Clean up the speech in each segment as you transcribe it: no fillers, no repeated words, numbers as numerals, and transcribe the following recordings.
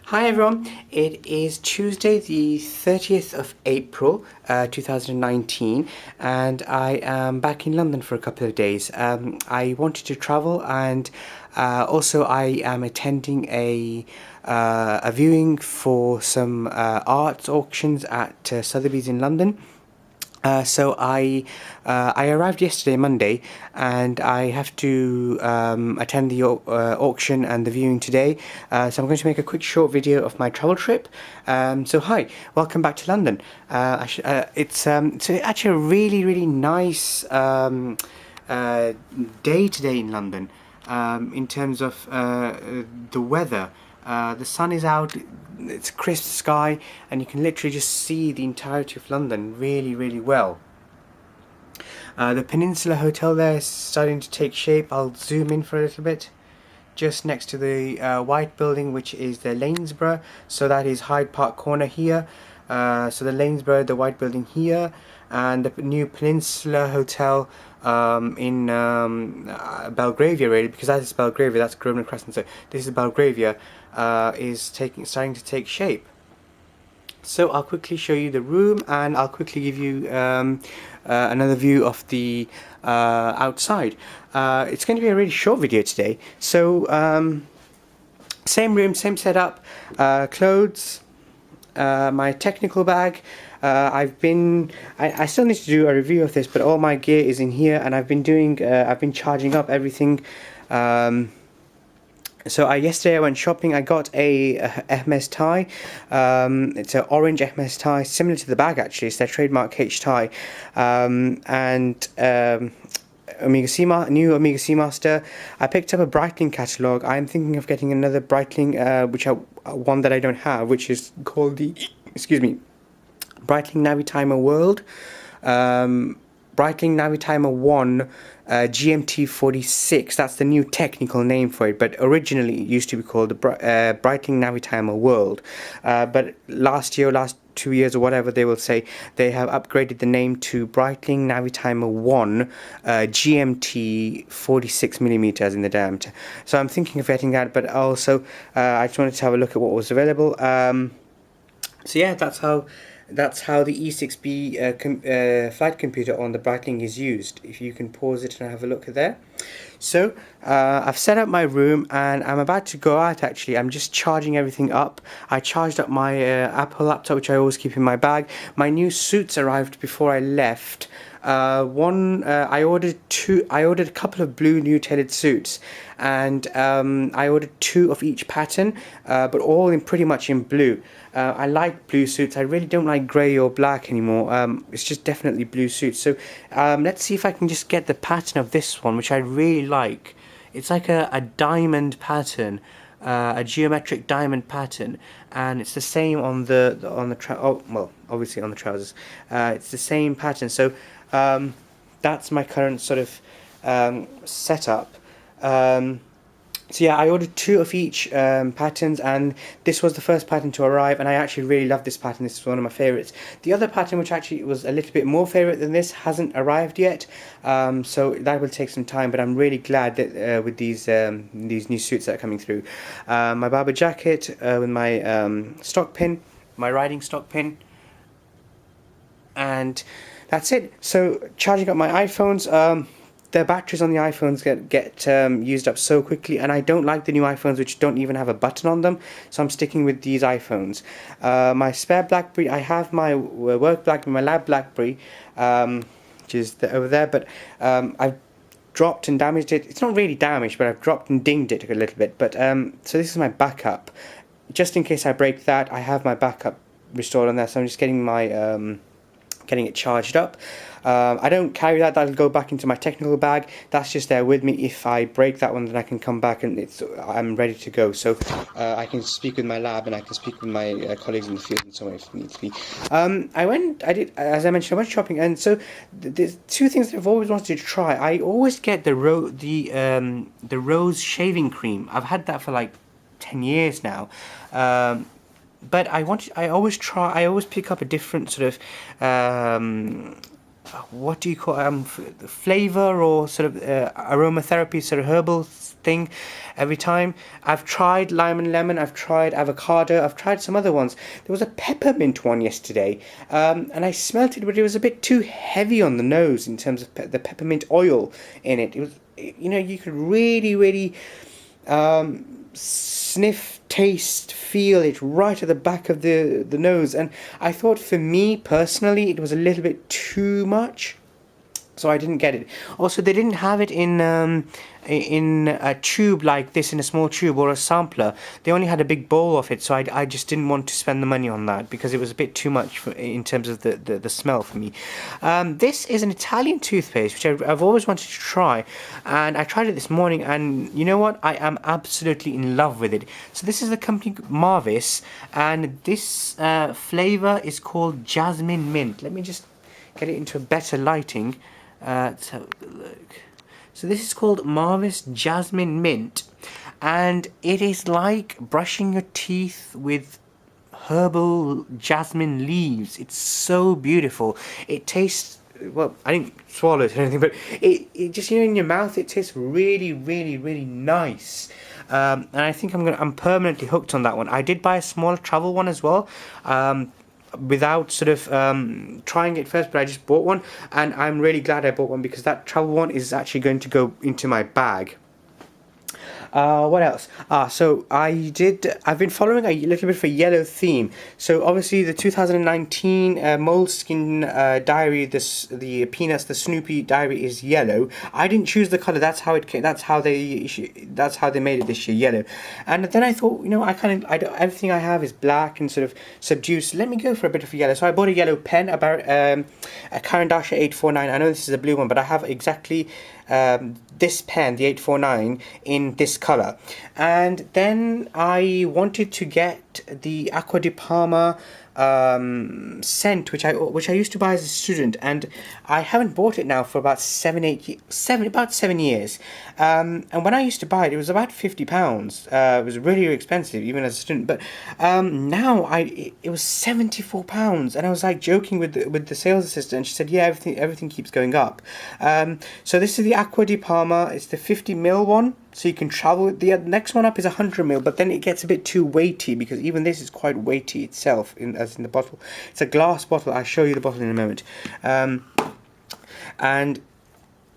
Hi everyone, it is Tuesday the 30th of April 2019 and I am back in London for a couple of days. I wanted to travel and also I am attending a viewing for some arts auctions at Sotheby's in London. I arrived yesterday, Monday, and I have to attend the auction and the viewing today. So I'm going to make a quick short video of my travel trip. Hi, welcome back to London. It's actually a really nice day today in London in terms of the weather. The sun is out, it's a crisp sky, and you can literally just see the entirety of London really well. The Peninsula Hotel there is starting to take shape. I'll zoom in for a little bit. Just next to the white building, which is the Lanesborough, so that is Hyde Park Corner here. So the Lanesborough, the white building here, and the new Peninsula Hotel in Belgravia, really, because that is Belgravia, that's Grosvenor Crescent, so this is Belgravia, is starting to take shape. So I'll quickly show you the room and I'll quickly give you another view of the outside. It's going to be a really short video today, so same room, same setup, clothes, my technical bag. I still need to do a review of this, but all my gear is in here, and I've been charging up everything. Yesterday I went shopping. I got a Hermes tie. It's an orange Hermes tie, similar to the bag actually. It's their trademark H tie, and Omega new Omega Seamaster. I picked up a Breitling catalogue. I'm thinking of getting another Breitling, one that I don't have, which is called the Breitling Navitimer World. Breitling Navitimer 1 GMT 46, that's the new technical name for it, but originally it used to be called the Breitling Navitimer World. But last 2 years or whatever, they will say, they have upgraded the name to Breitling Navitimer 1 GMT 46 millimeters in the diameter. So I'm thinking of getting that, but also I just wanted to have a look at what was available. So yeah, that's how the E6B flight computer on the Breitling is used. If you can pause it and have a look at there. So I've set up my room and I'm about to go out actually. I'm just charging everything up. I charged up my Apple laptop, which I always keep in my bag. My new suits arrived before I left. I ordered a couple of blue new tailored suits, and I ordered 2 of each pattern, but all pretty much in blue. I like blue suits. I really don't like grey or black anymore. It's just definitely blue suits. So let's see if I can just get the pattern of this one, which I really like. It's like a diamond pattern, a geometric diamond pattern, and it's the same on the obviously on the trousers. It's the same pattern. So that's my current sort of setup. So yeah, I ordered 2 of each patterns, and this was the first pattern to arrive, and I actually really love this pattern. This is one of my favourites. The other pattern, which actually was a little bit more favourite than this, hasn't arrived yet, so that will take some time, but I'm really glad that with these new suits that are coming through. My Barber jacket with my stock pin, my riding stock pin, and that's it. So charging up my iPhones. The batteries on the iPhones get used up so quickly, and I don't like the new iPhones which don't even have a button on them, so I'm sticking with these iPhones. My spare BlackBerry, I have my work BlackBerry, my lab BlackBerry, which is over there, but I've dropped and damaged it. It's not really damaged, but I've dropped and dinged it a little bit. But so this is my backup. Just in case I break that, I have my backup restored on there, so I'm just getting my getting it charged up. I don't carry that. That'll go back into my technical bag. That's just there with me. If I break that one, then I can come back and I'm ready to go. So I can speak with my lab and I can speak with my colleagues in the field and so on if needs be. As I mentioned, I went shopping, and so there's 2 things that I've always wanted to try. I always get the rose shaving cream. I've had that for like 10 years now. But I always pick up a different sort of what do you call flavor or sort of aromatherapy sort of herbal thing every time. I've tried lime and lemon, I've tried avocado, I've tried some other ones. There was a peppermint one yesterday, and I smelt it, but it was a bit too heavy on the nose in terms of the peppermint oil in it. It was, you know, you could really sniff, taste, feel it right at the back of the nose, and I thought for me personally it was a little bit too much, so I didn't get it. Also, they didn't have it in a tube like this, in a small tube or a sampler. They only had a big bowl of it, so I just didn't want to spend the money on that because it was a bit too much in terms of the smell for me. This is an Italian toothpaste which I've always wanted to try, and I tried it this morning, and you know what? I am absolutely in love with it. So this is the company Marvis, and this flavor is called Jasmine Mint. Let me just get it into a better lighting. Let's have a look. So this is called Marvis Jasmine Mint, and it is like brushing your teeth with herbal jasmine leaves. It's so beautiful. It tastes, well, I didn't swallow it or anything, but it just, you know, in your mouth, it tastes really nice. And I think I'm permanently hooked on that one. I did buy a small travel one as well. Without sort of trying it first, but I just bought one, and I'm really glad I bought one because that travel one is actually going to go into my bag. What else? So I've been following a little bit of a yellow theme. So obviously the 2019 Moleskine diary, the Peanuts, the Snoopy diary is yellow. I didn't choose the color. That's how it came. That's how they made it this year, yellow. And then I thought, you know, everything I have is black and sort of subdued. So let me go for a bit of a yellow. So I bought a yellow pen, about a Caran d'Ache 849. I know this is a blue one, but I have exactly this pen, the 849, in this color. And then I wanted to get the Acqua di Parma scent, which I used to buy as a student, and I haven't bought it now for about 7 years. And when I used to buy it, it was about £50. It was really expensive, even as a student. But now it was £74, and I was like joking with the sales assistant, and she said, "Yeah, everything keeps going up." So this is the Acqua di Parma. It's the 50ml one. So you can travel. The next one up is 100ml, but then it gets a bit too weighty because even this is quite weighty itself, as in the bottle. It's a glass bottle. I'll show you the bottle in a moment. And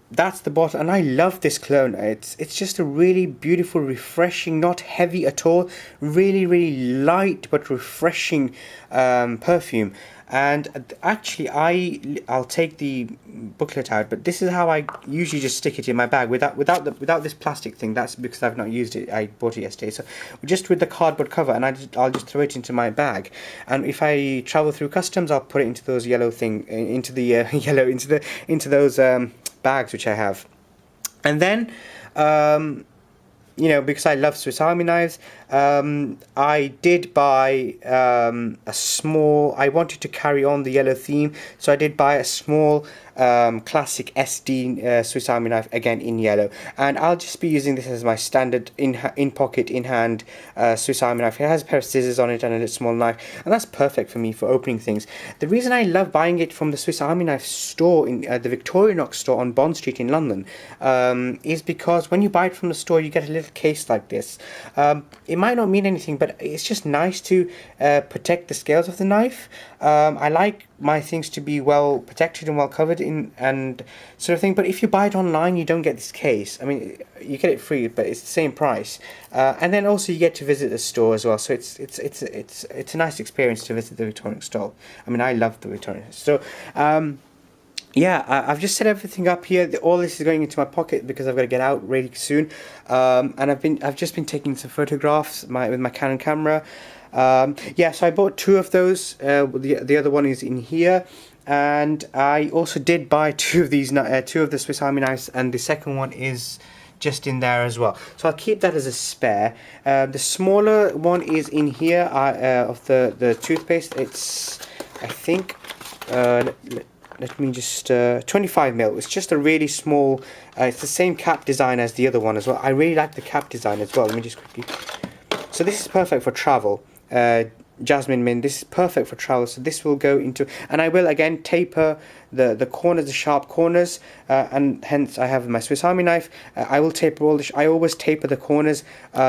that's the bottle, and I love this cologne. It's just a really beautiful, refreshing, not heavy at all, really light but refreshing perfume. And actually, I'll take the booklet out, but this is how I usually just stick it in my bag without this plastic thing. That's because I've not used it. I bought it yesterday, so just with the cardboard cover, and I'll just throw it into my bag. And if I travel through customs, I'll put it into those yellow into those bags which I have. And then you know, because I love Swiss Army knives, I did buy a small. I wanted to carry on the yellow theme, so I did buy a small classic SD Swiss Army knife, again in yellow, and I'll just be using this as my standard in pocket, in hand Swiss Army knife. It has a pair of scissors on it and a little small knife, and that's perfect for me for opening things. The reason I love buying it from the Swiss Army knife store in the Victorinox store on Bond Street in London is because when you buy it from the store, you get a little case like this. It might not mean anything, but it's just nice to protect the scales of the knife. I like my things to be well protected and well covered in and sort of thing, but if you buy it online, you don't get this case. I mean, you get it free, but it's the same price, and then also you get to visit the store as well, so it's a nice experience to visit the Victorinox store. I mean, I love the Victorinox store. Yeah, I've just set everything up here. All this is going into my pocket because I've got to get out really soon. And I've just been taking some photographs with my Canon camera. Yeah, so I bought 2 of those. The other one is in here, and I also did buy 2 of these, 2 of the Swiss Army knives, and the second one is just in there as well. So I'll keep that as a spare. The smaller one is in here of the toothpaste. It's, I think, let me just 25ml. It's just a really small. It's the same cap design as the other one as well. I really like the cap design as well. Let me just quickly. So this is perfect for travel. Jasmine Mint. This is perfect for travel. So this will go into, and I will again taper the corners, the sharp corners, and hence I have my Swiss Army knife. I will taper all I always taper the corners,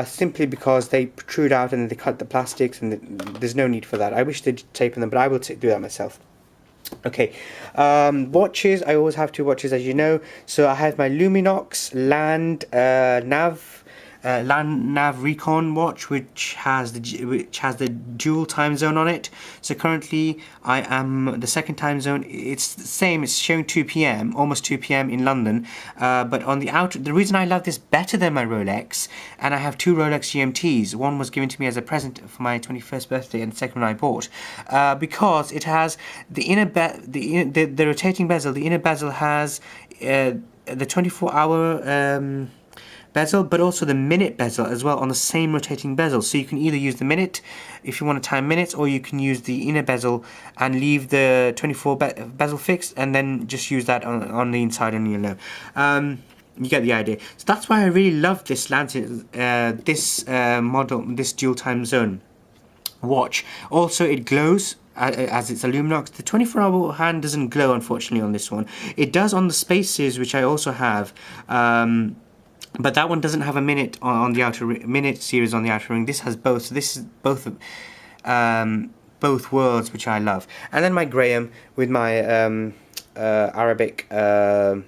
simply because they protrude out and they cut the plastics, and there's no need for that. I wish they'd taper them, but I will do that myself. Okay, watches. I always have two watches, as you know. So I have my Luminox Land Nav Recon watch, which has the dual time zone on it. So currently I am the second time zone. It's the same. It's showing 2 p.m. almost 2 p.m. in London. But on the outer, the reason I love this better than my Rolex, and I have two Rolex GMTs. One was given to me as a present for my 21st birthday, and the second one I bought, because it has the the rotating bezel. The inner bezel has the 24-hour. Bezel, but also the minute bezel as well on the same rotating bezel. So you can either use the minute if you want to time minutes, or you can use the inner bezel and leave the 24 bezel fixed, and then just use that on the inside on your low. You get the idea. So that's why I really love this model, this dual time zone watch. Also, it glows. As it's a Luminox. The 24-hour hand doesn't glow, unfortunately, on this one. It does on the Space Series, which I also have. But that one doesn't have a minute on the outer minute series on the outer ring. This has both. So this is both worlds, which I love. And then my Graham with my Arabic Graham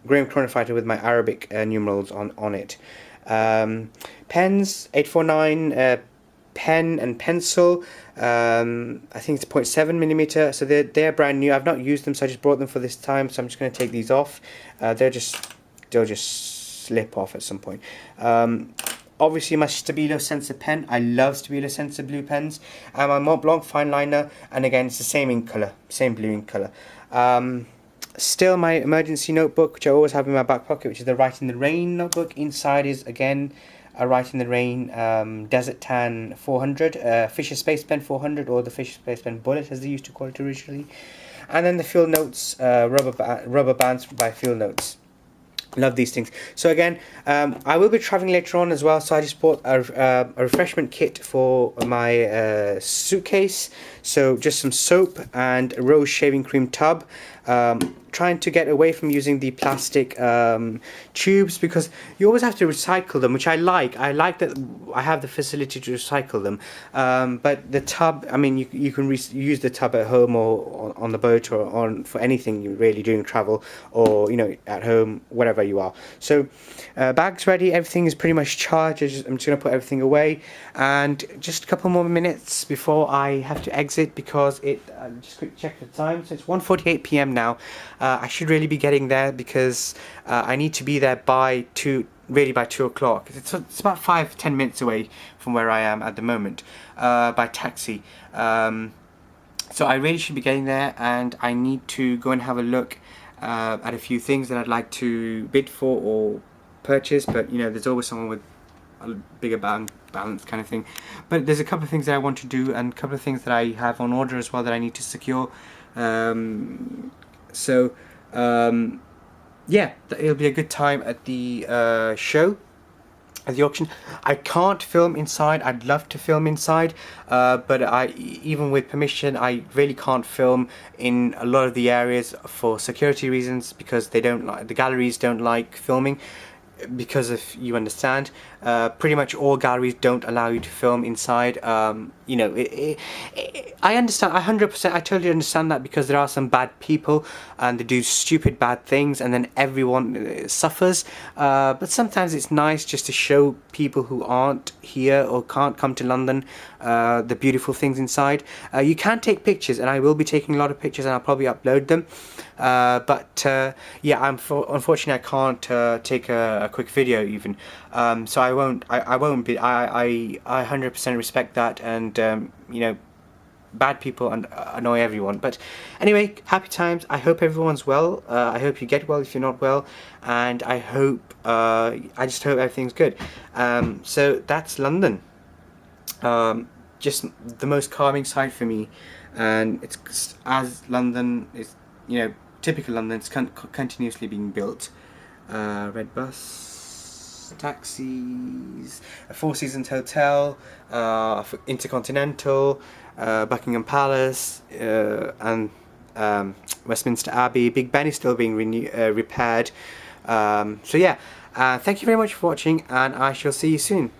Chronofighter with my Arabic numerals on it. Pens 849 pen and pencil. I think it's 0.7mm. So they're brand new. I've not used them, so I just brought them for this time. So I'm just going to take these off. They'll just slip off at some point. Obviously my Stabilo Sensor pen. I love Stabilo Sensor blue pens. And my Mont Blanc fine liner, and again it's the same ink colour, same blue ink colour. Still my emergency notebook, which I always have in my back pocket, which is the Write in the Rain notebook. Inside is again a Write in the Rain Desert Tan 400, Fisher Space Pen 400, or the Fisher Space Pen Bullet as they used to call it originally. And then the Field Notes rubber bands by Field Notes. Love these things. So again, I will be traveling later on as well, so I just bought a refreshment kit for my suitcase. So just some soap and a rose shaving cream tub. Trying to get away from using the plastic tubes, because you always have to recycle them, which I like. I like that I have the facility to recycle them. But the tub, I mean, you can use the tub at home or on the boat, or for anything you're really doing travel, or at home, wherever you are. So bag's ready, everything is pretty much charged. I'm just going to put everything away, and just a couple more minutes before I have to exit, because just quick check the time. So it's 1:48 p.m. now. I should really be getting there, because I need to be there by 2 o'clock. It's about 5-10 minutes away from where I am at the moment, by taxi. So I really should be getting there, and I need to go and have a look at a few things that I'd like to bid for or purchase, but there's always someone with a bigger balance kind of thing. But there's a couple of things that I want to do, and a couple of things that I have on order as well that I need to secure. Yeah, it'll be a good time at the show, at the auction. I can't film inside. I'd love to film inside, but even with permission, I really can't film in a lot of the areas for security reasons, because the galleries don't like filming. Because if you understand, pretty much all galleries don't allow you to film inside. I understand, I totally understand that, because there are some bad people and they do stupid bad things, and then everyone suffers. But sometimes it's nice just to show people who aren't here or can't come to London the beautiful things inside. You can take pictures, and I will be taking a lot of pictures, and I'll probably upload them. Yeah, unfortunately I can't take a quick video even. So I won't be. I 100% respect that, and bad people annoy everyone. But anyway, happy times. I hope everyone's well. I hope you get well if you're not well, and I just hope everything's good. So that's London. Just the most calming sight for me, and it's as London is, typical London. It's continuously being built. Red bus. taxis, a Four Seasons Hotel, Intercontinental, Buckingham Palace, and Westminster Abbey. Big Ben is still being repaired. So yeah, thank you very much for watching, and I shall see you soon.